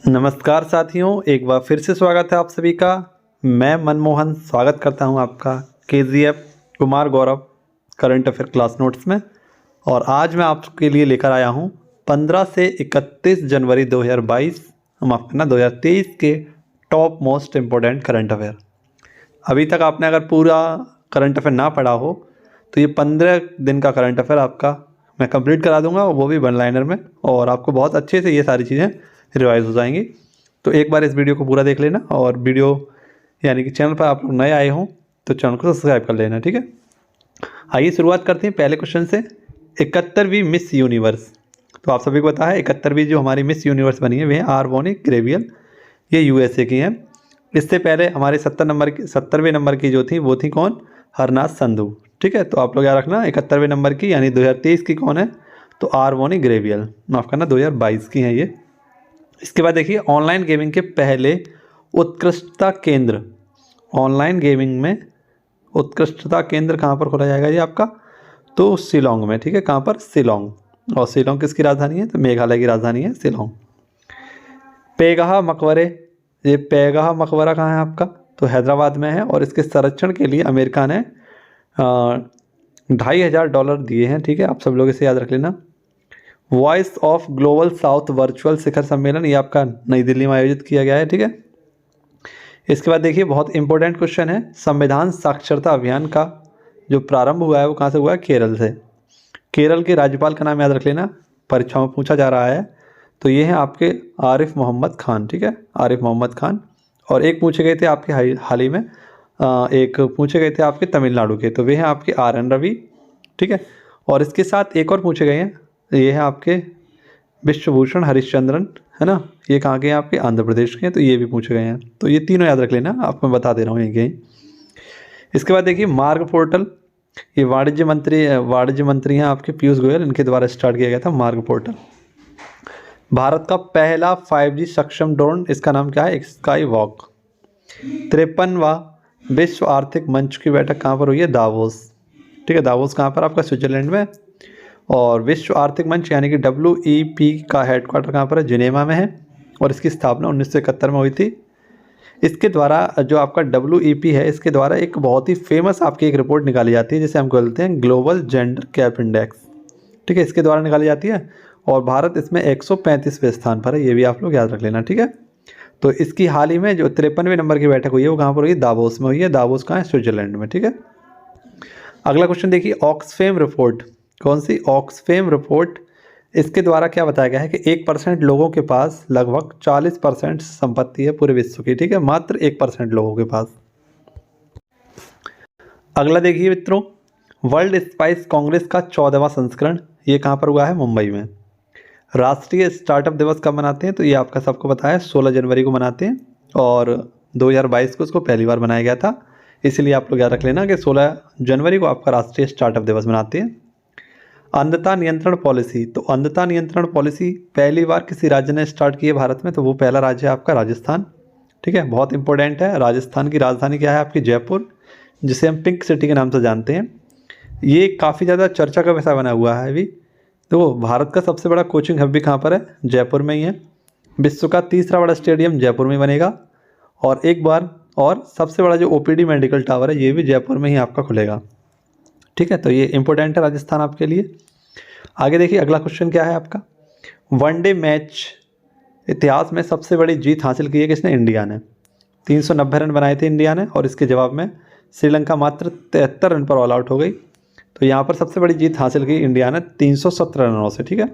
नमस्कार साथियों, एक बार फिर से स्वागत है आप सभी का। मैं मनमोहन स्वागत करता हूं आपका KGF Kumar Gaurav current affair class notes में। और आज मैं आपके लिए लेकर आया हूं 15 से 31 जनवरी 2022 माफ करना 2023 के top most important current affair. अभी तक आपने अगर पूरा करंट अफेयर ना पढ़ा हो तो ये 15 दिन का करंट अफेयर आपका मैं कंप्लीट करा दूंगा, वो भी वन लाइनर में, और आपको बहुत अच्छे से ये सारी चीज़ें रिवाइज हो जाएंगी। तो एक बार इस वीडियो को पूरा देख लेना, और वीडियो यानी कि चैनल पर आप लोग नए आए हों तो चैनल को सब्सक्राइब कर लेना, ठीक है। आइए शुरुआत करते हैं पहले क्वेश्चन से। 71वीं मिस यूनिवर्स, तो आप सभी को पता है 71वीं जो हमारी मिस यूनिवर्स बनी है वह आर्बोनी ग्रेवियल, ये यूएसए की हैं। इससे पहले हमारे 70वें नंबर की जो थी वो थी कौन? हरनाथ संधू, ठीक है। तो आप लोग याद रखना 71वें नंबर की यानी 2023 की कौन है? तो आर्बोनी ग्रेवियल, माफ़ करना 2022 की हैं ये। इसके बाद देखिए ऑनलाइन गेमिंग के पहले उत्कृष्टता केंद्र, ऑनलाइन गेमिंग में उत्कृष्टता केंद्र कहाँ पर खोला जाएगा ये आपका? तो शिलोंग में, ठीक है। कहाँ पर? शिलोंग। और शिलोंग किसकी राजधानी है? तो मेघालय की राजधानी है शिलोंग। पेगाहा मकबरे, ये पेगाहा मकबरा कहाँ है आपका? तो हैदराबाद में है, और इसके संरक्षण के लिए अमेरिका ने $2,500 दिए हैं, ठीक है। आप सब लोग इसे याद रख लेना। Voice of global south virtual शिखर सम्मेलन, ये आपका नई दिल्ली में आयोजित किया गया है, ठीक है। इसके बाद देखिए बहुत इंपॉर्टेंट क्वेश्चन है, संविधान साक्षरता अभियान का जो प्रारंभ हुआ है वो कहाँ से हुआ है? केरल से। केरल के राज्यपाल का नाम याद रख लेना, परीक्षा में पूछा जा रहा है। तो ये हैं आपके आरिफ मोहम्मद खान, ठीक है, आरिफ मोहम्मद खान। और एक पूछे गए थे आपके हाल ही में, एक पूछे गए थे आपके तमिलनाडु के, तो वे हैं आपके RN रवि, ठीक है। और इसके साथ एक और पूछे गए हैं, ये है आपके विश्वभूषण हरिश्चंद्रन, है ना, ये कहाँ के हैं? आपके आंध्र प्रदेश के हैं, तो ये भी पूछे गए हैं। तो ये तीनों याद रख लेना, आपको मैं बता दे रहा हूँ ये कहीं। इसके बाद देखिए मार्ग पोर्टल, ये वाणिज्य मंत्री हैं आपके पीयूष गोयल, इनके द्वारा स्टार्ट किया गया था मार्ग पोर्टल। भारत का पहला 5G सक्षम ड्रोन, इसका नाम क्या है? Sky walk. 53वां विश्व आर्थिक मंच की बैठक कहाँ पर हुई है? दावोस, ठीक है। दावोस कहाँ पर? आपका स्विट्जरलैंड में। और विश्व आर्थिक मंच यानी कि WEP का हेडक्वार्टर कहाँ पर है? जिनेवा में है, और इसकी स्थापना 1971 में हुई थी। इसके द्वारा जो आपका WEP है, इसके द्वारा एक बहुत ही फेमस आपकी एक रिपोर्ट निकाली जाती है जिसे हम बोलते हैं ग्लोबल जेंडर गैप इंडेक्स, ठीक है। इसके द्वारा निकाली जाती है, और भारत इसमें 135वें स्थान पर है, ये भी आप लोग याद रख लेना, ठीक है। तो इसकी हाल ही में जो 53वें नंबर की बैठक हुई है वो कहाँ पर हुई? दावोस में हुई है। दावोस कहाँ है? स्विट्जरलैंड में, ठीक है। अगला क्वेश्चन देखिए ऑक्सफेम रिपोर्ट, कौन सी? Oxfam report. इसके द्वारा क्या बताया गया है कि 1% लोगों के पास लगभग 40% संपत्ति है पूरे विश्व की, ठीक है, मात्र 1% लोगों के पास। अगला देखिए मित्रों, वर्ल्ड स्पाइस कांग्रेस का 14वां संस्करण, ये कहाँ पर हुआ है? मुंबई में। राष्ट्रीय स्टार्टअप दिवस कब मनाते हैं? तो ये आपका सबको पता है 16 जनवरी को मनाते हैं, और 2022 को इसको पहली बार बनाया गया था, इसलिए आप लोग याद रख लेना कि 16 जनवरी को आपका राष्ट्रीय स्टार्टअप दिवस मनाते हैं। अंधता नियंत्रण पॉलिसी, तो अंधता नियंत्रण पॉलिसी पहली बार किसी राज्य ने स्टार्ट की है भारत में? तो वो पहला राज्य है आपका राजस्थान, ठीक है, बहुत इंपॉर्टेंट है। राजस्थान की राजधानी क्या है आपकी? जयपुर, जिसे हम पिंक सिटी के नाम से जानते हैं। ये काफ़ी ज़्यादा चर्चा का विषय बना हुआ है अभी। तो भारत का सबसे बड़ा कोचिंग हब भी कहाँ पर है? जयपुर में ही है। विश्व का तीसरा बड़ा स्टेडियम जयपुर में बनेगा, और एक बार और सबसे बड़ा जो OPD मेडिकल टावर है ये भी जयपुर में ही आपका खुलेगा, ठीक है। तो ये इंपॉर्टेंट है राजस्थान आपके लिए। आगे देखिए अगला क्वेश्चन क्या है आपका, वनडे मैच इतिहास में सबसे बड़ी जीत हासिल की है किसने? इंडिया ने। 390 रन बनाए थे इंडिया ने, और इसके जवाब में श्रीलंका मात्र 73 रन पर ऑल आउट हो गई। तो यहाँ पर सबसे बड़ी जीत हासिल की इंडिया ने 317 रनों से, ठीक है।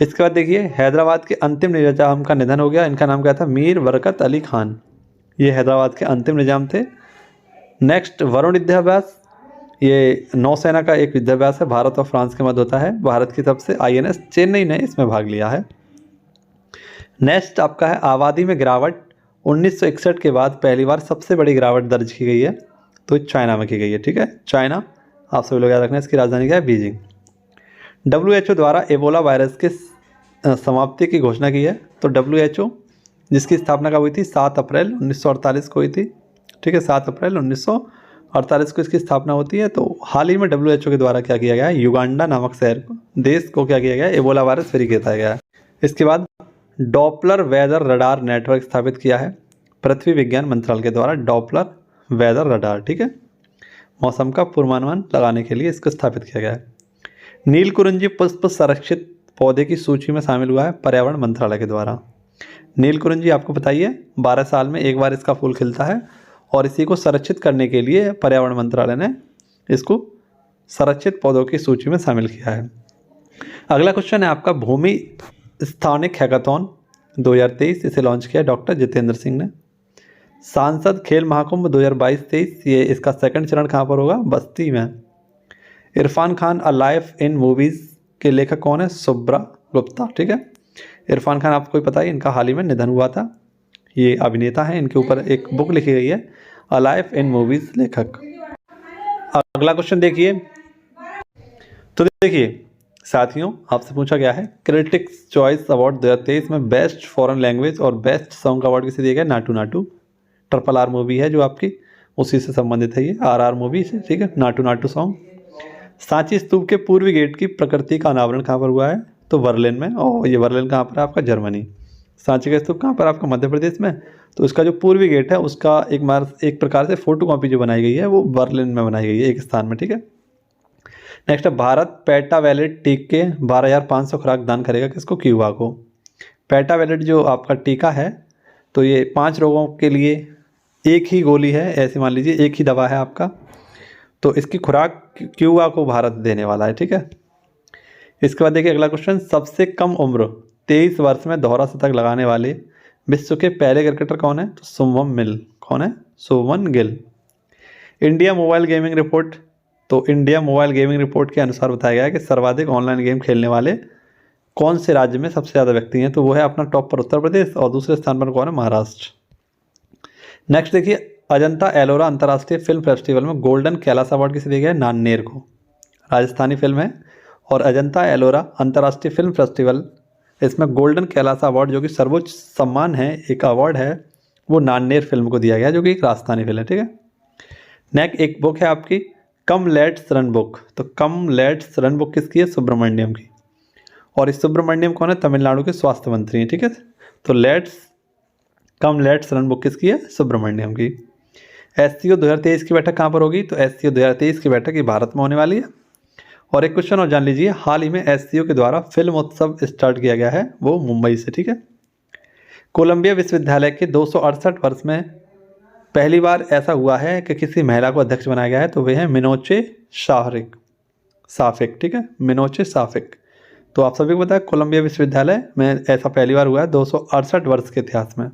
इसके बाद देखिए हैदराबाद के अंतिम निजाम का निधन हो गया, इनका नाम क्या था? मीर बरकत अली खान, ये हैदराबाद के अंतिम निजाम थे। नेक्स्ट वरुण युद्धाभ्यास, ये नौसेना का एक युद्धाभ्यास है, भारत और फ्रांस के मध्य होता है। भारत की तरफ से INS चेन्नई ने इसमें भाग लिया है। नेक्स्ट आपका है आबादी में गिरावट, 1961 के बाद पहली बार सबसे बड़ी गिरावट दर्ज की गई है, तो चाइना में की गई है, ठीक है। चाइना, आप सभी लोग याद रखना, इसकी राजधानी क्या है? बीजिंग। WHO द्वारा एबोला वायरस के समाप्ति की घोषणा की है, तो WHO जिसकी स्थापना कब हुई थी? 7 अप्रैल 1948 को हुई थी, ठीक है। 7 अप्रैल 1948 को इसकी स्थापना होती है। तो हाल ही में WHO के द्वारा क्या किया गया है? युगांडा नामक शहर को, देश को क्या किया गया है? एबोला वायरस फ्री किया गया है। इसके बाद डॉपलर वेदर रडार नेटवर्क स्थापित किया है पृथ्वी विज्ञान मंत्रालय के द्वारा। डॉपलर वेदर रडार, ठीक है, मौसम का पूर्वानुमान लगाने के लिए इसको स्थापित किया गया है। नीलकुरिंजी पुष्प संरक्षित पौधे की सूची में शामिल हुआ है पर्यावरण मंत्रालय के द्वारा। नीलकुरिंजी आपको बताइए 12 साल में एक बार इसका फूल खिलता है और इसी को संरक्षित करने के लिए पर्यावरण मंत्रालय ने इसको संरक्षित पौधों की सूची में शामिल किया है। अगला क्वेश्चन है आपका भूमि स्थानिक हैकाथॉन 2023, इसे लॉन्च किया डॉक्टर जितेंद्र सिंह ने। सांसद खेल महाकुंभ 2022-23, ये इसका सेकंड चरण कहाँ पर होगा? बस्ती में। Irfan Khan a life in movies के लेखक कौन है? शुभ्रा गुप्ता, ठीक है। इरफान खान आपको ही पता है, इनका हाल ही में निधन हुआ था। ये अभिनेता हैं, इनके ऊपर एक बुक लिखी गई है अ लाइफ इन मूवीज़ लेखक। अगला क्वेश्चन देखिए, तो देखिए साथियों आपसे पूछा गया है क्रिटिक्स चॉइस अवार्ड 2023 में बेस्ट फॉरेन लैंग्वेज और बेस्ट सॉन्ग का अवार्ड किसे दिया गया? नाटू नाटू। RRR मूवी है जो आपकी, उसी से संबंधित है ये, RR मूवी से, ठीक है। नाटू नाटू सॉन्ग। सांची स्तूप के पूर्वी गेट की प्रकृति का अनावरण कहाँ पर हुआ है? तो बर्लिन में। और ये बर्लिन कहाँ पर है आपका? जर्मनी। सांची का स्तूप कहाँ पर आपका? मध्य प्रदेश में। तो इसका जो पूर्वी गेट है उसका एक प्रकार से फोटो कॉपी जो बनाई गई है वो बर्लिन में बनाई गई है, एक स्थान में, ठीक है। नेक्स्ट है भारत पेटावेलेट टीके 12,500 खुराक दान करेगा किसको? क्यूबा को। पेटावेलेट जो आपका टीका है तो ये 5 रोगों के लिए एक ही गोली है, ऐसे मान लीजिए एक ही दवा है आपका, तो इसकी खुराक क्यूबा को भारत देने वाला है, ठीक है। इसके बाद देखिए अगला क्वेश्चन, सबसे कम उम्र 23 वर्ष में दोहरा शतक लगाने वाले विश्व के पहले क्रिकेटर कौन है? तो शुभमन गिल। कौन है? Shubman Gill. India mobile gaming report, तो इंडिया मोबाइल गेमिंग रिपोर्ट के अनुसार बताया गया है कि सर्वाधिक ऑनलाइन गेम खेलने वाले कौन से राज्य में सबसे ज़्यादा व्यक्ति हैं? तो वो है अपना टॉप पर उत्तर प्रदेश और दूसरे स्थान पर कौन है? महाराष्ट्र। नेक्स्ट देखिए अजंता एलोरा अंतर्राष्ट्रीय फिल्म फेस्टिवल में गोल्डन कैलाश अवार्ड किसे दिया गया है? नान्नेर को। राजस्थानी फिल्म है और अजंता एलोरा अंतर्राष्ट्रीय फिल्म फेस्टिवल, इसमें गोल्डन कैलाश अवार्ड जो कि सर्वोच्च सम्मान है, एक अवार्ड है, वो नान्नेर फिल्म को दिया गया जो कि एक राजस्थानी फिल्म है, ठीक है। नेक्स्ट एक बुक है आपकी कम लेट्स रन बुक, तो कम लेट्स रन बुक किसकी है? सुब्रमण्यम की। और इस सुब्रमण्यम कौन है? तमिलनाडु के स्वास्थ्य मंत्री हैं, ठीक है। तो कम लेट्स रन बुक किसकी है? सुब्रमण्यम की। SCO 2023 की बैठक कहाँ पर होगी? तो SCO 2023 की बैठक ये भारत में होने वाली है। और एक क्वेश्चन और जान लीजिए, हाल ही में SCO के द्वारा फिल्म उत्सव स्टार्ट किया गया है, वो मुंबई से, ठीक है। कोलंबिया विश्वविद्यालय के 268 वर्ष में पहली बार ऐसा हुआ है कि किसी महिला को अध्यक्ष बनाया गया है, तो वे हैं मिनोचे साफिक, ठीक है, मिनोचे साफिक। तो आप सभी को पता है कोलंबिया विश्वविद्यालय में ऐसा पहली बार हुआ है 268 वर्ष के इतिहास में।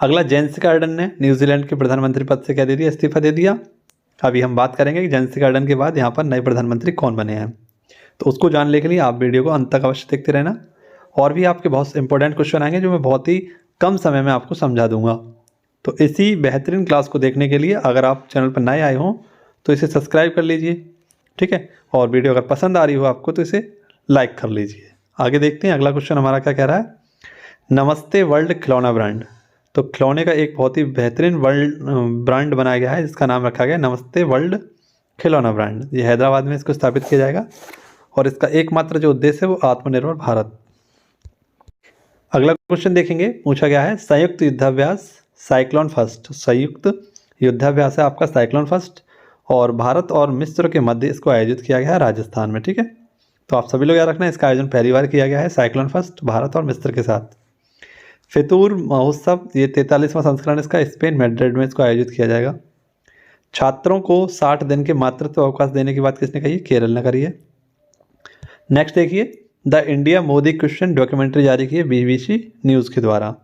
अगला जेसिका अर्डन ने न्यूजीलैंड के प्रधानमंत्री पद से क्या दे दिया? इस्तीफा दे दिया। अभी हम बात करेंगे कि जेसिका अर्डन के बाद यहाँ पर नए प्रधानमंत्री कौन बने हैं, तो उसको जानने के लिए आप वीडियो को अंत तक अवश्य देखते रहना। और भी आपके बहुत इंपॉर्टेंट क्वेश्चन आएंगे जो मैं बहुत ही कम समय में आपको समझा दूंगा। तो इसी बेहतरीन क्लास को देखने के लिए अगर आप चैनल पर नए आए हों तो इसे सब्सक्राइब कर लीजिए, ठीक है। और वीडियो अगर पसंद आ रही हो आपको तो इसे लाइक कर लीजिए। आगे देखते हैं अगला क्वेश्चन हमारा क्या कह रहा है। नमस्ते वर्ल्ड खिलौना ब्रांड, तो खिलौने का एक बहुत ही बेहतरीन ब्रांड बनाया गया है जिसका नाम रखा गया नमस्ते वर्ल्ड खिलौना ब्रांड। ये हैदराबाद में इसको स्थापित किया जाएगा और इसका एकमात्र जो उद्देश्य है वो आत्मनिर्भर भारत। अगला क्वेश्चन देखेंगे, पूछा गया है संयुक्त युद्धाभ्यास साइक्लोन फर्स्ट, संयुक्त युद्धाभ्यास है आपका साइक्लोन फर्स्ट, और भारत और मिस्र के मध्य इसको आयोजित किया गया है राजस्थान में, ठीक है। तो आप सभी लोग याद रखना, इसका आयोजन पहली बार किया गया है साइक्लोन फर्स्ट भारत और मिस्र के साथ। फितूर महोत्सव, ये 43वां संस्करण इसका, स्पेन मैड्रिड में इसको आयोजित किया जाएगा। छात्रों को 60 दिन के मातृत्व अवकाश देने की बात किसने कही? केरल ने करी है। नेक्स्ट देखिए the India Modi question documentary जारी की है BBC न्यूज़ के द्वारा।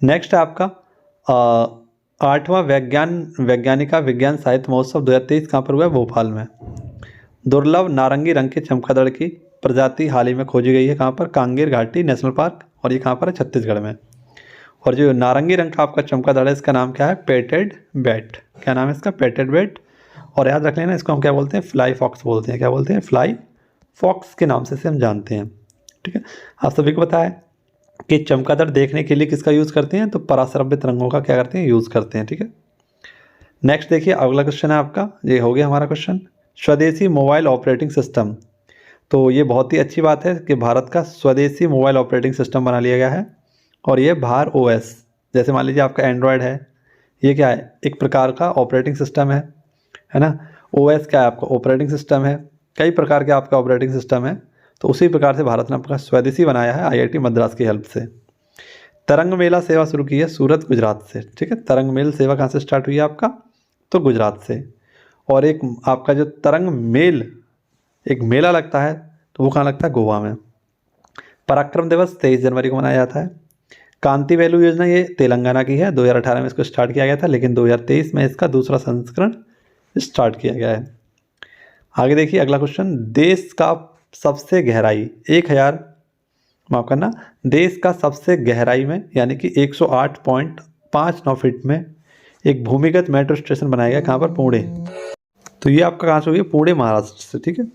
नेक्स्ट है आपका 8वां वैज्ञानिका विज्ञान साहित्य महोत्सव 2023 कहाँ पर हुआ है? भोपाल में। दुर्लभ नारंगी रंग के चमगादड़ की प्रजाति हाल ही में खोजी गई है, कहाँ पर? कांगेर घाटी नेशनल पार्क, और ये कहाँ पर है? छत्तीसगढ़ में। और जो नारंगी रंग का आपका चमगादड़ है इसका नाम क्या है? पेटेड बैट। क्या नाम है इसका? पेटेड बैट। और याद रख लेना इसको हम क्या बोलते हैं? फ्लाई फॉक्स बोलते हैं। क्या बोलते हैं? फ्लाई फॉक्स के नाम से इसे हम जानते हैं, ठीक है। आप सभी को पता है कि चमगादड़ देखने के लिए किसका यूज़ करते हैं? तो पराश्रवित रंगों का क्या करते हैं? यूज़ करते हैं, ठीक है। नेक्स्ट देखिए अगला क्वेश्चन है आपका, ये हो गया हमारा क्वेश्चन। स्वदेशी मोबाइल ऑपरेटिंग सिस्टम तो ये बहुत ही अच्छी बात है कि भारत का स्वदेशी मोबाइल ऑपरेटिंग सिस्टम बना लिया गया है। और ये भार ओएस, जैसे मान लीजिए आपका एंड्रॉयड है, ये क्या है, एक प्रकार का ऑपरेटिंग सिस्टम है ना। ओएस क्या है, आपका ऑपरेटिंग सिस्टम है, कई प्रकार के आपका ऑपरेटिंग सिस्टम है। तो उसी प्रकार से भारत ने अपना स्वदेशी बनाया है आईआईटी मद्रास की हेल्प से। तरंग मेला सेवा शुरू की है सूरत गुजरात से, ठीक है। तरंग मेल सेवा कहाँ से स्टार्ट हुई है आपका, तो गुजरात से। और एक आपका जो तरंग मेल एक मेला लगता है, तो वो कहाँ लगता है, गोवा में। पराक्रम दिवस 23 जनवरी को मनाया जाता है। कांति वैल्यू योजना ये तेलंगाना की है, 2018 में इसको स्टार्ट किया गया था, लेकिन 2023 में इसका दूसरा संस्करण स्टार्ट किया गया है। आगे देखिए अगला क्वेश्चन, देश का सबसे गहराई 1000, माफ करना, देश का सबसे गहराई में यानी कि 108.59 फीट में एक भूमिगत मेट्रो स्टेशन बनाया गया, कहाँ पर, पुणे। तो ये आपका कहाँ से हुई है, पुणे महाराष्ट्र से, ठीक है।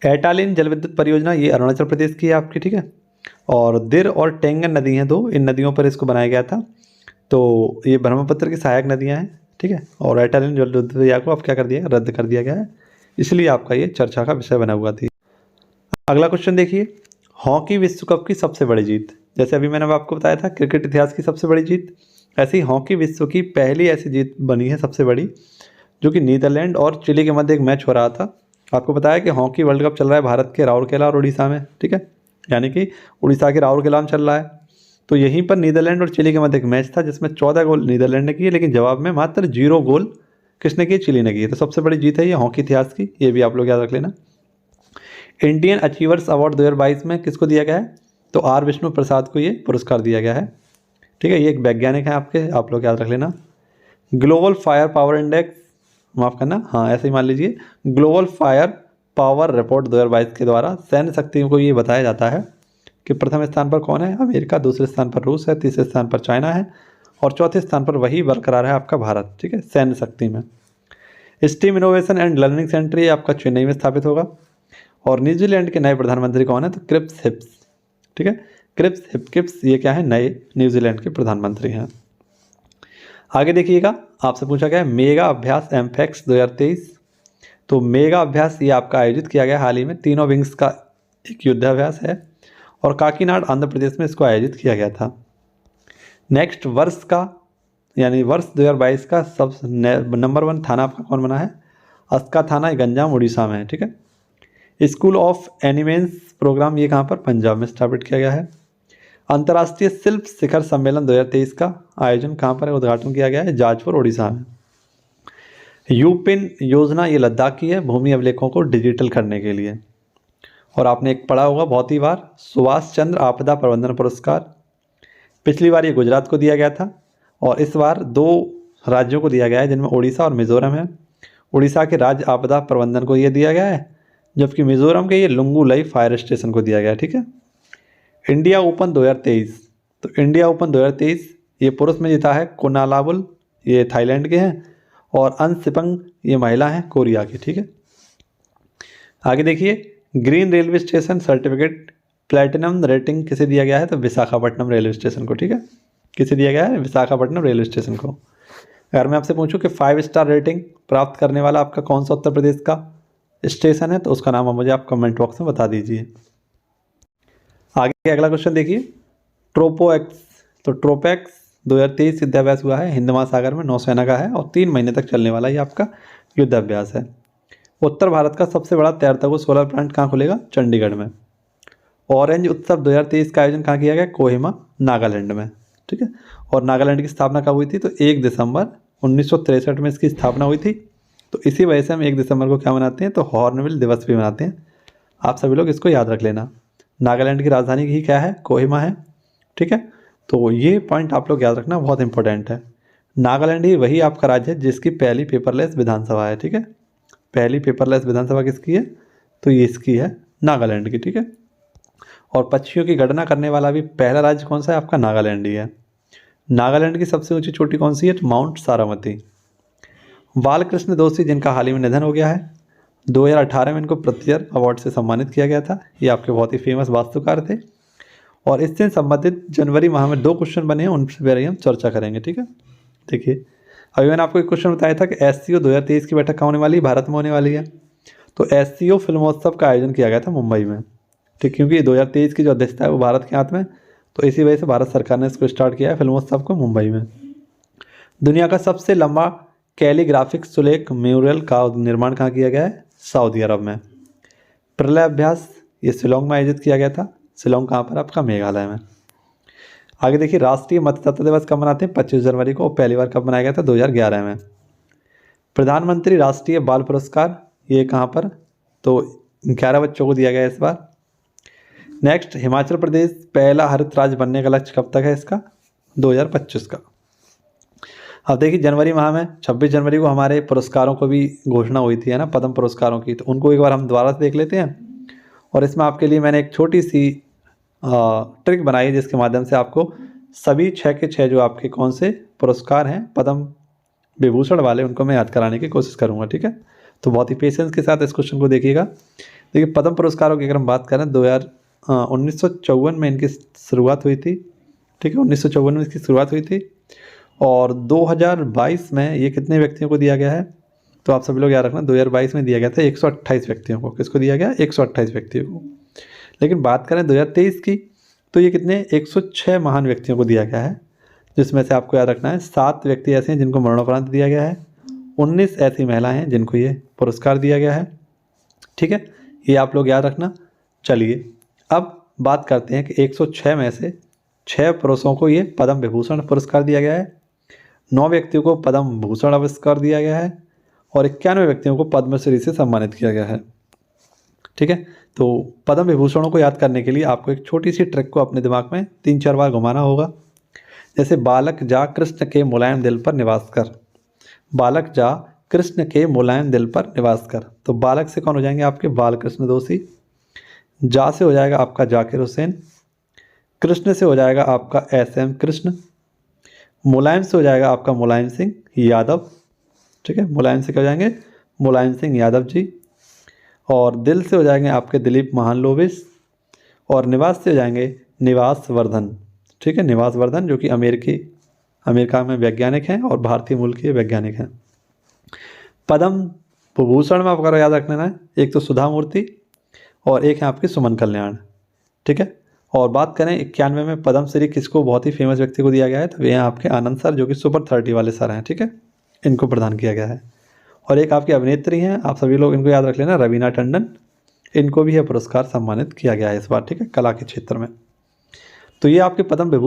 एटालिन जल विद्युत परियोजना ये अरुणाचल प्रदेश की है आपकी, ठीक है। और दिर और टेंगन नदी हैं दो, इन नदियों पर इसको बनाया गया था। तो ये ब्रह्मपुत्र की सहायक नदियाँ हैं, ठीक है। और एटालिन जल विद्युत परियोजना को अब क्या कर दिया, रद्द कर दिया गया है, इसलिए आपका ये चर्चा का विषय बना हुआ थी। अगला क्वेश्चन देखिए, हॉकी विश्व कप की सबसे बड़ी जीत। जैसे अभी मैंने आपको बताया था क्रिकेट इतिहास की सबसे बड़ी जीत, ऐसी हॉकी विश्व की पहली ऐसी जीत बनी है सबसे बड़ी, जो कि नीदरलैंड और चिली के मध्य एक मैच हो रहा था। आपको बताया कि हॉकी वर्ल्ड कप चल रहा है भारत के राउरकेला और उड़ीसा में, ठीक है, यानी कि उड़ीसा के राउरकेला में चल रहा है। तो यहीं पर नीदरलैंड और चिली के मध्य एक मैच था, जिसमें 14 गोल नीदरलैंड ने किए, लेकिन जवाब में मात्र 0 गोल किसने किए, चिली ने किए। तो सबसे बड़ी जीत है ये हॉकी इतिहास की, ये भी आप लोग याद रख लेना। इंडियन अचीवर्स अवार्ड 2022 में किसको दिया गया है, तो आर विष्णु प्रसाद को ये पुरस्कार दिया गया है, ठीक है। ये एक वैज्ञानिक हैं आपके, आप लोग याद रख लेना। ग्लोबल फायर पावर इंडेक्स, माफ करना, हाँ ऐसे ही मान लीजिए, ग्लोबल फायर पावर रिपोर्ट 2022 के द्वारा सैन्य शक्ति को ये बताया जाता है कि प्रथम स्थान पर कौन है, अमेरिका, दूसरे स्थान पर रूस है, तीसरे स्थान पर चाइना है, और चौथे स्थान पर वही बरकरार है आपका भारत, ठीक है, सैन्य शक्ति में। Steam innovation and learning centre ये आपका चेन्नई में स्थापित होगा। और न्यूजीलैंड के नए प्रधानमंत्री कौन है, तो क्रिप्स हिप्स, ठीक है, क्रिप्स हिप्किप्स ये क्या है, नए न्यूजीलैंड के प्रधानमंत्री हैं। आगे देखिएगा, आपसे पूछा गया है मेगा अभ्यास एमफेक्स 2023। तो मेगा अभ्यास ये आपका आयोजित किया गया हाल ही में, तीनों विंग्स का एक युद्धाभ्यास है, और काकीनाड आंध्र प्रदेश में इसको आयोजित किया गया था। नेक्स्ट वर्ष का यानी वर्ष 2022 का सब नंबर 1 थाना आपका कौन बना है, अस्का थाना गंजाम उड़ीसा में है, ठीक है। स्कूल ऑफ एनिमेंस प्रोग्राम ये कहाँ पर, पंजाब में स्थापित किया गया है। अंतर्राष्ट्रीय शिल्प शिखर सम्मेलन 2023 का आयोजन कहाँ पर है, उद्घाटन किया गया है जाजपुर उड़ीसा में। यूपिन योजना ये लद्दाख की है, भूमि अभिलेखों को डिजिटल करने के लिए। और आपने एक पढ़ा होगा बहुत ही बार, सुभाष चंद्र आपदा प्रबंधन पुरस्कार, पिछली बार ये गुजरात को दिया गया था, और इस बार 2 राज्यों को दिया गया है, जिनमें उड़ीसा और मिजोरम है। उड़ीसा के राज्य आपदा प्रबंधन को ये दिया गया है, जबकि मिजोरम के ये लुंगुलई फायर स्टेशन को दिया गया है, ठीक है। इंडिया ओपन 2023, तो इंडिया ओपन 2023 ये पुरुष में जीता है कोनालाबुल, ये थाईलैंड के हैं, और अनसिपंग ये महिला हैं कोरिया की, ठीक है। आगे देखिए, green railway station certificate platinum rating किसे दिया गया है, तो विशाखापट्टनम रेलवे स्टेशन को, ठीक है। किसे दिया गया है, विशाखापट्टनम रेलवे स्टेशन को। अगर मैं आपसे पूछूं कि 5 स्टार रेटिंग प्राप्त करने वाला आपका कौन सा उत्तर प्रदेश का स्टेशन है, तो उसका नाम मुझे आप कमेंट बॉक्स में बता दीजिए। आगे अगला क्वेश्चन देखिए, ट्रोपोएक्स, तो ट्रोपेक्स 2023 युद्धाभ्यास हुआ है हिंद महासागर में, नौसेना का है, और 3 महीने तक चलने वाला ये आपका युद्धाभ्यास है। उत्तर भारत का सबसे बड़ा तैरता सोलर प्लांट कहाँ खुलेगा, चंडीगढ़ में। ऑरेंज उत्सव 2023 का आयोजन कहाँ किया गया, कोहिमा नागालैंड में, ठीक है। और नागालैंड की स्थापना कब हुई थी, तो 1 दिसंबर 1963 में इसकी स्थापना हुई थी। तो इसी वजह से हम 1 दिसंबर को क्या मनाते हैं, तो हॉर्नबिल दिवस भी मनाते हैं। आप सभी लोग इसको याद रख लेना। नागालैंड की राजधानी ही क्या है, कोहिमा है, ठीक है। तो ये पॉइंट आप लोग याद रखना, बहुत इंपॉर्टेंट है। नागालैंड ही वही आपका राज्य है जिसकी पहली पेपरलेस विधानसभा है, ठीक है। पहली पेपरलेस विधानसभा किसकी है, तो ये इसकी है, नागालैंड की, ठीक है। और पक्षियों की गणना करने वाला भी पहला राज्य कौन सा है, आपका नागालैंड ही है। नागालैंड की सबसे ऊंची चोटी कौन सी है, तो माउंट सारामती। बालकृष्ण दोषी जिनका हाल ही में निधन हो गया है, 2018 में इनको पृथ्वीयर अवार्ड से सम्मानित किया गया था। ये आपके बहुत ही फेमस वास्तुकार थे। और इससे संबंधित जनवरी माह में 2 क्वेश्चन बने हैं, उन पर हम चर्चा करेंगे, ठीक है। देखिए, अभी मैंने आपको एक क्वेश्चन बताया था कि SCO 2023 की बैठक कहाँ होने वाली है, भारत में होने वाली है। तो SCO फिल्मोत्सव का आयोजन किया गया था मुंबई में, ठीक, क्योंकि 2023 की जो अध्यक्षता है वो भारत के हाथ में, तो इसी वजह से भारत सरकार ने इसको स्टार्ट किया है फिल्मोत्सव को मुंबई में। दुनिया का सबसे लंबा कैलीग्राफिक सुलेख म्यूरल का निर्माण कहाँ किया गया है? सऊदी अरब में। प्रलय अभ्यास ये शिलोंग में आयोजित किया गया था। शिलोंग कहाँ पर? आपका मेघालय में। आगे देखिए, राष्ट्रीय मतदाता दिवस कब मनाते हैं? 25 जनवरी को। पहली बार कब मनाया गया था? 2011 में। प्रधानमंत्री राष्ट्रीय बाल पुरस्कार ये कहाँ पर? तो 11 बच्चों को दिया गया इस बार। नेक्स्ट, हिमाचल प्रदेश पहला हरित राज्य बनने का लक्ष्य कब तक है इसका? 2025 का। अब देखिए, जनवरी माह में 26 जनवरी को हमारे पुरस्कारों को भी घोषणा हुई थी, है ना, पद्म पुरस्कारों की, तो उनको एक बार हम दोबारा से देख लेते हैं। और इसमें आपके लिए मैंने एक छोटी सी ट्रिक बनाई है जिसके माध्यम से आपको सभी 6 के 6 जो आपके कौन से पुरस्कार हैं पद्म विभूषण वाले, उनको मैं याद कराने की कोशिश करूँगा, ठीक है। तो बहुत ही पेशेंस के साथ इस क्वेश्चन को देखिएगा। देखिए, पद्म पुरस्कारों की अगर हम बात करें 1954 में इनकी शुरुआत हुई थी, ठीक है, 1954 में इसकी शुरुआत हुई थी। और 2022 में ये कितने व्यक्तियों को दिया गया है? तो आप सभी लोग याद रखना, 2022 में दिया गया था 128 व्यक्तियों को। किसको दिया गया? 128 व्यक्तियों को। लेकिन बात करें 2023 की, तो ये कितने? 106 महान व्यक्तियों को दिया गया है, जिसमें से आपको याद रखना है 7 व्यक्ति ऐसे हैं जिनको मरणोपरांत दिया गया है, 19 ऐसी महिलाएं हैं जिनको ये पुरस्कार दिया गया है, ठीक है, ये आप लोग याद रखना। चलिए अब बात करते हैं कि 106 में से 6 पुरुषों को ये पद्म विभूषण पुरस्कार दिया गया है, 9 व्यक्तियों को पद्म भूषण पुरस्कार दिया गया है और 91 व्यक्तियों को पद्मश्री से सम्मानित किया गया है, ठीक है। तो पद्म विभूषणों को याद करने के लिए आपको एक छोटी सी ट्रिक को अपने दिमाग में 3-4 बार घुमाना होगा। जैसे बालक जा कृष्ण के मुलायम दिल पर निवास कर, बालक जा कृष्ण के मुलायम दिल पर निवास कर। तो बालक से कौन हो जाएंगे? आपके बालकृष्ण दोषी। जा से हो जाएगा आपका जाकिर हुसैन। कृष्ण से हो जाएगा आपका SM कृष्ण। मुलायम से हो जाएगा आपका मुलायम सिंह यादव, ठीक है, मुलायम से क्या हो जाएंगे? मुलायम सिंह यादव जी। और दिल से हो जाएंगे आपके दिलीप महालनोबिस। और निवास से हो जाएंगे निवास वर्धन, ठीक है, निवास वर्धन, जो कि अमेरिका में वैज्ञानिक हैं और भारतीय मूल के वैज्ञानिक हैं। पद्म विभूषण में आपको याद रखना है, एक तो सुधा मूर्ति और एक है आपकी सुमन कल्याण, ठीक है। और बात करें 91 में पद्मश्री किसको, बहुत ही फेमस व्यक्ति को दिया गया है? तो ये आपके आनंद सर, जो कि सुपर 30 वाले सर हैं, ठीक है, इनको प्रदान किया गया है। और एक आपकी अभिनेत्री हैं, आप सभी लोग इनको याद रख लेना, रवीना टंडन, इनको भी यह पुरस्कार सम्मानित किया गया है इस बार, ठीक है, कला के क्षेत्र में। तो ये आपके पद्म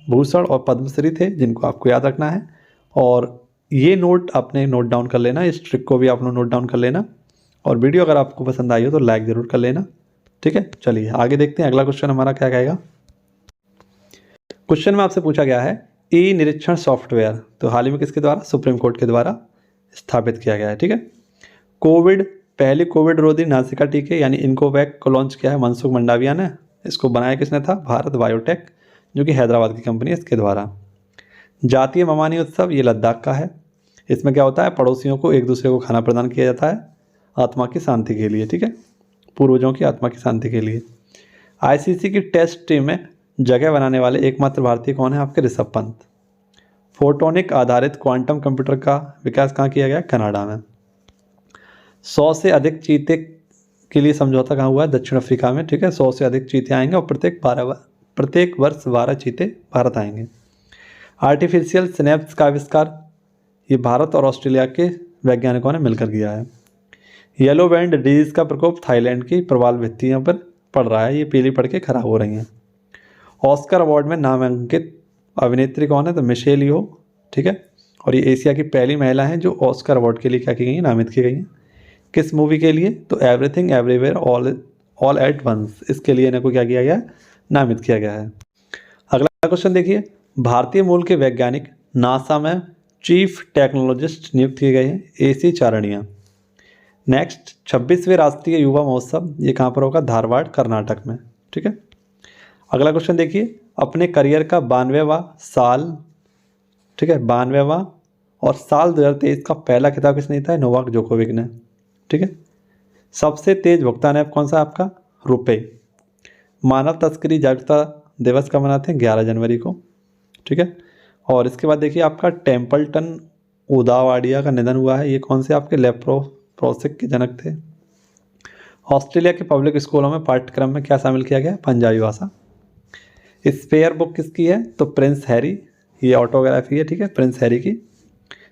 भूषण और पद्मश्री थे जिनको आपको याद रखना है। और ये नोट अपने नोट डाउन कर लेना, इस ट्रिक को भी आप लोग नोट डाउन कर लेना। और वीडियो अगर आपको पसंद आई हो तो लाइक ज़रूर कर लेना, ठीक है। चलिए आगे देखते हैं, अगला क्वेश्चन हमारा क्या कहेगा। क्वेश्चन में आपसे पूछा गया है ई निरीक्षण सॉफ्टवेयर, तो हाल ही में किसके द्वारा? सुप्रीम कोर्ट के द्वारा स्थापित किया गया है, ठीक है। पहली कोविड रोधी नासिका टीके यानी इनकोवैक को लॉन्च किया है मनसुख मंडाविया ने। इसको बनाया किसने था? भारत बायोटेक, जो कि हैदराबाद की कंपनी है, इसके द्वारा। जातीय ममानी उत्सव ये लद्दाख का है। इसमें क्या होता है? पड़ोसियों को एक दूसरे को खाना प्रदान किया जाता है आत्मा की शांति के लिए, ठीक है, पूर्वजों की आत्मा की शांति के लिए। ICC की टेस्ट टीम में जगह बनाने वाले एकमात्र भारतीय कौन है? आपके ऋषभ पंत। फोटोनिक आधारित क्वांटम कंप्यूटर का विकास कहाँ किया गया? कनाडा में। 100 से अधिक चीते के लिए समझौता कहाँ हुआ है? दक्षिण अफ्रीका में, ठीक है। 100 से अधिक चीते आएंगे और प्रत्येक वर्ष 12 चीते भारत आएंगे। आर्टिफिशियल सिनेप्स का आविष्कार ये भारत और ऑस्ट्रेलिया के वैज्ञानिकों ने मिलकर किया है। येलो बैंड डिजीज़ का प्रकोप थाईलैंड की प्रवाल भित्तियों पर पड़ रहा है, ये पीली पड़ के खराब हो रही हैं। ऑस्कर अवार्ड में नामांकित अभिनेत्री कौन है? तो मिशेल यो, ठीक है, और ये एशिया की पहली महिला हैं जो ऑस्कर अवार्ड के लिए क्या की गई हैं? नामित की गई हैं। किस मूवी के लिए? तो everything everywhere all at once, इसके लिए इनको क्या किया गया? नामित किया गया है। अगला क्वेश्चन देखिए, भारतीय मूल के वैज्ञानिक नासा में चीफ टेक्नोलॉजिस्ट नियुक्त किए गए हैं, AC चारणिया। नेक्स्ट, 26वें राष्ट्रीय युवा महोत्सव ये कहाँ पर होगा? धारवाड़, कर्नाटक में, ठीक है। अगला क्वेश्चन देखिए, अपने करियर का 92वां साल, ठीक है, 92वां और साल 2023 का पहला खिताब किसने जीता है? नोवाक जोकोविक ने, ठीक है। सबसे तेज भुगतान ऐप कौन सा आपका? रुपे। मानव तस्करी जागरूकता दिवस का मनाते हैं 11 जनवरी को, ठीक है। और इसके बाद देखिए आपका टेम्पल्टन उदावाडिया का निधन हुआ है, ये कौन से आपके प्रोसिक के जनक थे। ऑस्ट्रेलिया के पब्लिक स्कूलों में पाठ्यक्रम में क्या शामिल किया गया? पंजाबी भाषा। स्पेयर बुक किसकी है? तो प्रिंस हैरी, ये ऑटोग्राफी है, ठीक है, प्रिंस हैरी की।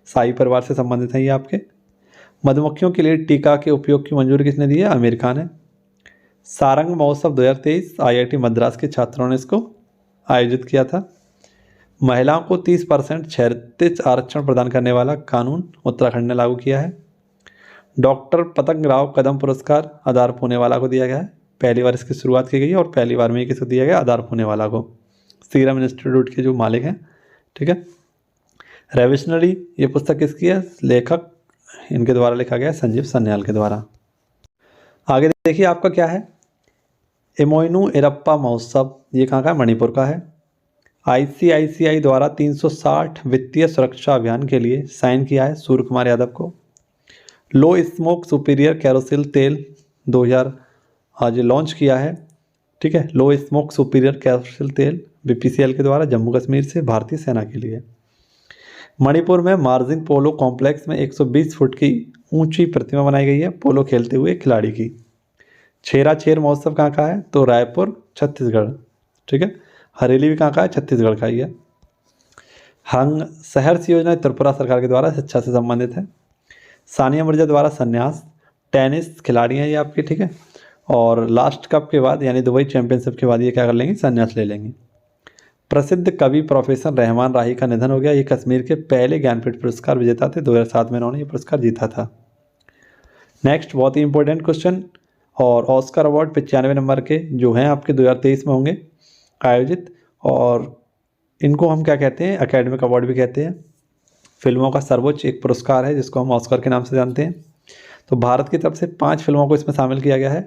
शाही परिवार से संबंधित है ये आपके। मधुमक्खियों के लिए टीका के उपयोग की मंजूरी किसने दी है? आमिर खान है। सारंग महोत्सव 2023 IIT मद्रास के छात्रों ने इसको आयोजित किया था। महिलाओं को 30% क्षैतिज आरक्षण प्रदान करने वाला कानून उत्तराखंड ने लागू किया है। डॉक्टर पतंग राव कदम पुरस्कार आधार पूनेवाला को दिया गया है। पहली बार इसकी शुरुआत की गई है और पहली बार में किसको दिया गया? आधार पूनेवाला को, सीरम इंस्टीट्यूट के जो मालिक हैं, ठीक है। रेविशनरी ये पुस्तक किसकी है? लेखक इनके द्वारा लिखा गया है, संजीव सन्याल के द्वारा। आगे देखिए आपका क्या है, इमोइनू इरप्पा महोत्सव, ये कहाँ का है? मणिपुर का है। ICICI द्वारा 360 वित्तीय सुरक्षा अभियान के लिए साइन किया है सूर्य कुमार यादव को। लो स्मोक सुपीरियर कैरोसिल तेल 2000 आज लॉन्च किया है, ठीक है। लो स्मोक सुपीरियर कैरोसिल तेल BPCL के द्वारा जम्मू कश्मीर से भारतीय सेना के लिए। मणिपुर में मार्जिंग पोलो कॉम्प्लेक्स में 120 फुट की ऊंची प्रतिमा बनाई गई है पोलो खेलते हुए खिलाड़ी की। छेरा छेर महोत्सव कहाँ का है? तो रायपुर छत्तीसगढ़, ठीक है। हरेली भी कहाँ का है? छत्तीसगढ़ का ही है। हंग सहर्ष योजना त्रिपुरा सरकार के द्वारा शिक्षा से संबंधित है। सानिया मिर्जा द्वारा संन्यास, टेनिस खिलाड़ी हैं ये आपके, ठीक है। और लास्ट कप के बाद यानी दुबई चैंपियनशिप के बाद ये क्या कर लेंगे? संन्यास ले लेंगे। प्रसिद्ध कवि प्रोफेसर रहमान राही का निधन हो गया। ये कश्मीर के पहले ज्ञानपीठ पुरस्कार विजेता थे। 2007 में इन्होंने ये पुरस्कार जीता था। नेक्स्ट बहुत ही इंपॉर्टेंट क्वेश्चन, और ऑस्कर अवार्ड 95 नंबर के जो हैं आपके 2023 में होंगे आयोजित, और इनको हम क्या कहते हैं? एकेडमिक अवार्ड भी कहते हैं। फिल्मों का सर्वोच्च एक पुरस्कार है जिसको हम ऑस्कर के नाम से जानते हैं। तो भारत की तरफ से 5 फिल्मों को इसमें शामिल किया गया है।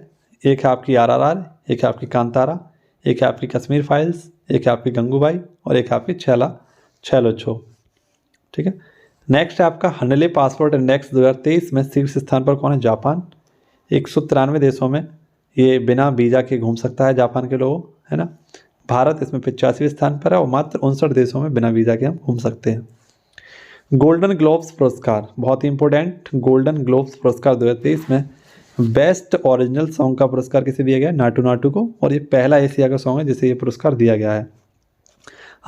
एक है आपकी RRR, एक है आपकी कांतारा, एक है आपकी कश्मीर फाइल्स, एक है आपकी गंगूबाई और एक है आपकी छैलो छो, ठीक है। नेक्स्ट है आपका हनले पासपोर्ट इंडेक्स 2023 में शीर्ष स्थान पर कौन है? जापान। 193 देशों में ये बिना वीज़ा के घूम सकता है जापान के लोगों, है ना। भारत इसमें 85वें स्थान पर है और मात्र 59 देशों में बिना वीज़ा के हम घूम सकते हैं। गोल्डन ग्लोब्स पुरस्कार बहुत ही इंपॉर्टेंट, गोल्डन ग्लोब्स पुरस्कार 2023 में बेस्ट ओरिजिनल सॉन्ग का पुरस्कार किसे दिया गया है? नाटू नाटू को, और ये पहला एशिया का सॉन्ग है जिसे ये पुरस्कार दिया गया है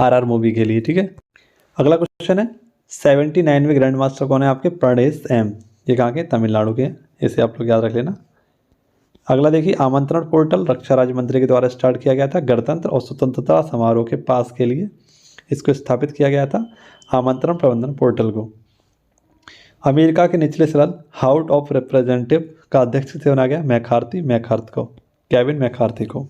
RR मूवी के लिए, ठीक है। अगला क्वेश्चन है 79वें ग्रैंड मास्टर कौन है आपके? प्रणेश M, ये कहाँ के? तमिलनाडु के हैं, इसे आप लोग याद रख लेना। अगला देखिए आमंत्रण पोर्टल रक्षा राज्य मंत्री के द्वारा स्टार्ट किया गया था गणतंत्र और स्वतंत्रता समारोह के पास के लिए, इसको स्थापित किया गया था आमंत्रण प्रबंधन पोर्टल को। अमेरिका के निचले सदन हाउस ऑफ रिप्रेजेंटेटिव का अध्यक्ष से बना गया? केविन मैकार्थी को।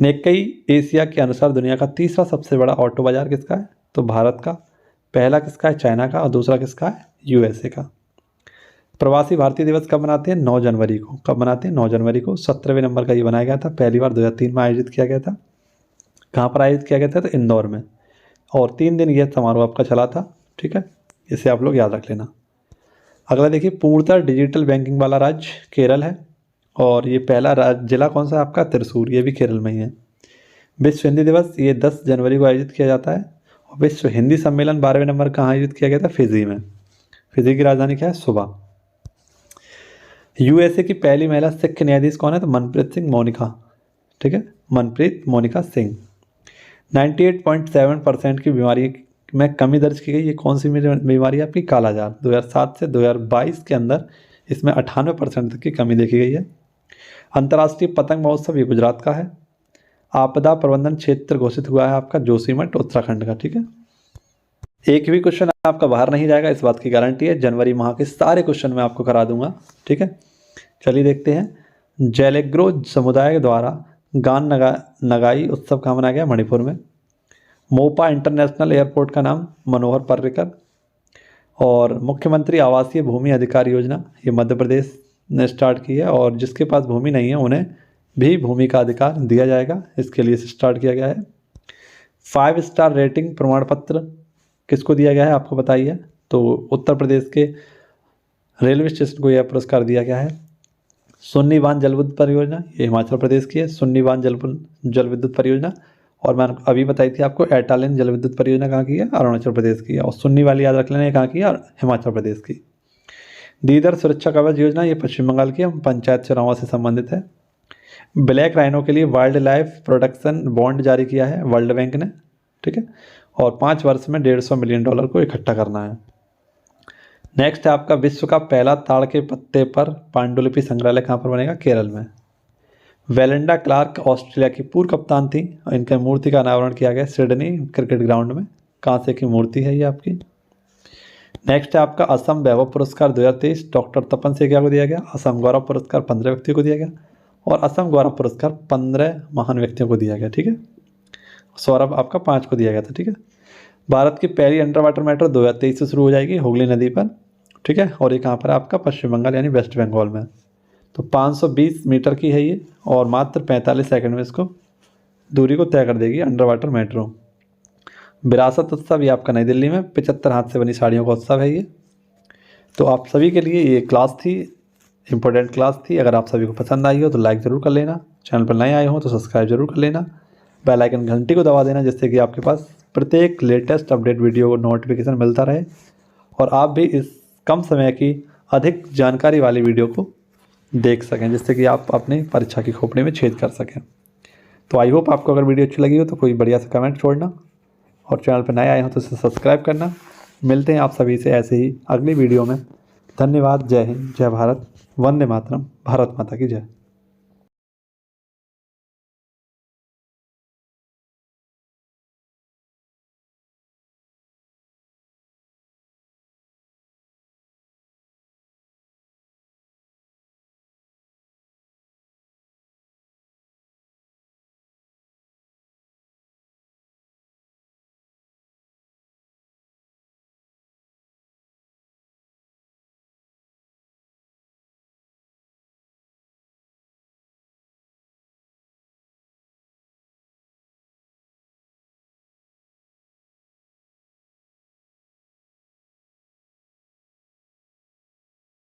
नेक्कई एशिया के अनुसार दुनिया का तीसरा सबसे बड़ा ऑटो बाजार किसका है? तो भारत का। पहला किसका है? चाइना का, और दूसरा किसका है? USA का। प्रवासी भारतीय दिवस कब मनाते हैं? 9 जनवरी को। कब मनाते हैं? 9 जनवरी को। 17वें नंबर का ये बनाया गया था, पहली बार 2003 में आयोजित किया गया था। कहाँ पर आयोजित किया गया था? तो इंदौर में, और 3 दिन यह समारोह आपका चला था, ठीक है। इसे आप लोग याद रख लेना। अगला देखिए पूर्णतः डिजिटल बैंकिंग वाला राज्य केरल है, और ये पहला राज्य जिला कौन सा है आपका? त्रिशूर, ये भी केरल में ही है। विश्व हिंदी दिवस ये 10 जनवरी को आयोजित किया जाता है, और विश्व हिंदी सम्मेलन 12वें नंबर कहाँ आयोजित किया गया था? फिजी में। फिजी की राजधानी क्या है? सुबह। USA की पहली महिला सिख न्यायाधीश कौन है? तो मनप्रीत सिंह मोनिका, ठीक है, मनप्रीत मोनिका सिंह। 98.7% की बीमारी में कमी दर्ज की गई। ये कौन सी बीमारी है आपकी? कालाजार। 2007 से 2022 के अंदर इसमें 98% तक की कमी देखी गई है। अंतर्राष्ट्रीय पतंग महोत्सव ये गुजरात का है। आपदा प्रबंधन क्षेत्र घोषित हुआ है आपका जोशीमठ उत्तराखंड का, ठीक है। एक भी क्वेश्चन आपका बाहर नहीं जाएगा, इस बात की गारंटी है। जनवरी माह के सारे क्वेश्चन मैं आपको करा दूंगा, ठीक है। चलिए देखते हैं। जैलेग्रो समुदाय द्वारा गान नगाई उत्सव कहाँ मनाया गया? मणिपुर में। मोपा इंटरनेशनल एयरपोर्ट का नाम मनोहर पर्रिकर। और मुख्यमंत्री आवासीय भूमि अधिकार योजना ये मध्य प्रदेश ने स्टार्ट की है, और जिसके पास भूमि नहीं है उन्हें भी भूमि का अधिकार दिया जाएगा, इसके लिए स्टार्ट किया गया है। 5 स्टार रेटिंग प्रमाण पत्र किसको दिया गया है आपको बताइए? तो उत्तर प्रदेश के रेलवे स्टेशन को यह पुरस्कार दिया गया है। सुन्नी बांध जल विद्युत परियोजना ये हिमाचल प्रदेश की है, सुन्नी बांध जल विद्युत परियोजना। और मैंने अभी बताई थी आपको एटालिन जल विद्युत परियोजना कहाँ की है? अरुणाचल प्रदेश की है। और सुन्नी वाली याद रख लेना कहाँ की है? हिमाचल प्रदेश की। दीदर सुरक्षा कवच योजना, ये पश्चिम बंगाल की पंचायत चुनावों से संबंधित है। ब्लैक राइनो के लिए वाइल्ड लाइफ प्रोटेक्शन बॉन्ड जारी किया है वर्ल्ड बैंक ने, ठीक है, और 5 वर्ष में $150 मिलियन को इकट्ठा करना है। नेक्स्ट है आपका विश्व का पहला ताड़ के पत्ते पर पांडुलिपि संग्रहालय कहाँ पर बनेगा? केरल में। वेलिंडा क्लार्क ऑस्ट्रेलिया की पूर्व कप्तान थी और इनका मूर्ति का अनावरण किया गया सिडनी क्रिकेट ग्राउंड में। कांसे की मूर्ति है ये आपकी। नेक्स्ट है आपका असम वैभव पुरस्कार 2023 डॉक्टर तपन सेकिया को दिया गया। असम गौरव पुरस्कार 15 व्यक्तियों को दिया गया और असम गौरव पुरस्कार 15 महान व्यक्तियों को दिया गया, ठीक है। सौरभ आपका 5 को दिया गया था, ठीक है। भारत की पहली अंडर वाटर मेट्रो 2023 से शुरू हो जाएगी हुगली नदी पर, ठीक है, और ये कहाँ पर है आपका? पश्चिम बंगाल यानी वेस्ट बंगाल में। तो 520 मीटर की है ये और मात्र 45 सेकंड में इसको दूरी को तय कर देगी अंडर वाटर मेट्रो। विरासत उत्सव ये आपका नई दिल्ली में 75 हाथ से बनी साड़ियों का उत्सव है ये। तो आप सभी के लिए ये क्लास थी, इंपॉर्टेंट क्लास थी। अगर आप सभी को पसंद आई हो तो लाइक ज़रूर कर लेना, चैनल पर नए आए हो तो सब्सक्राइब जरूर कर लेना, बेल आइकन घंटी को दबा देना जिससे कि आपके पास प्रत्येक लेटेस्ट अपडेट वीडियो को नोटिफिकेशन मिलता रहे और आप भी इस कम समय की अधिक जानकारी वाली वीडियो को देख सकें जिससे कि आप अपनी परीक्षा की खोपड़ी में छेद कर सकें। तो आई होप आपको अगर वीडियो अच्छी लगी हो तो कोई बढ़िया सा कमेंट छोड़ना और चैनल पर नए आए हो तो इसे सब्सक्राइब करना। मिलते हैं आप सभी से ऐसे ही अगली वीडियो में। धन्यवाद। जय हिंद, जय भारत, वंदे मातरम, भारत माता की जय।